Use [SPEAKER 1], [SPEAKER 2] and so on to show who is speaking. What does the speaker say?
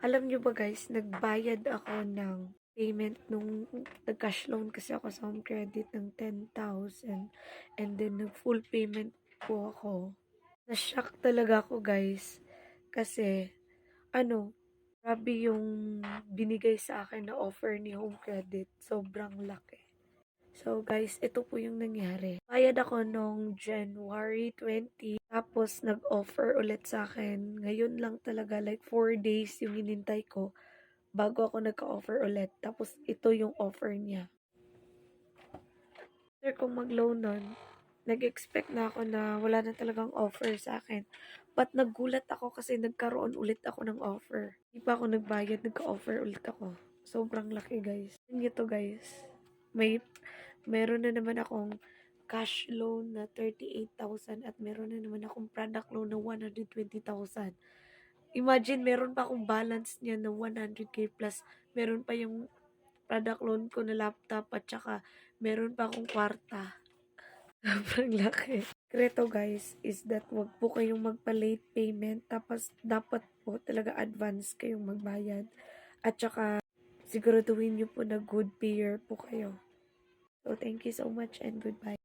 [SPEAKER 1] Alam niyo ba guys, nagbayad ako ng payment nung nag-cash loan kasi ako sa home credit ng 10,000 and then nag-full payment po ako. Na-shock talaga ako guys kasi ano, grabe yung binigay sa akin na offer ni home credit. Sobrang laki. So guys, ito po yung nangyari. Bayad ako nung January 20, tapos nag-offer ulit sa akin. Ngayon lang talaga, like 4 days yung hinintay ko bago ako nagka-offer ulit. Tapos ito yung offer niya. After kong mag-loan nun, nag-expect na ako na wala na talagang offer sa akin. But nagulat ako kasi nagkaroon ulit ako ng offer. Hindi pa ako nagbayad, nagka-offer ulit ako. Sobrang laki guys. Yun to guys. Meron na naman akong cash loan na 38,000 at meron na naman akong product loan na 120,000. Imagine, meron pa akong balance niya na 100k plus. Meron pa yung product loan ko na laptop at saka meron pa akong kwarta. Sobrang laki. Kreto guys is that wag po kayong magpa-late payment tapos dapat po talaga advance kayong magbayad. At saka siguraduhin niyo po na good payer po kayo. So thank you so much and goodbye.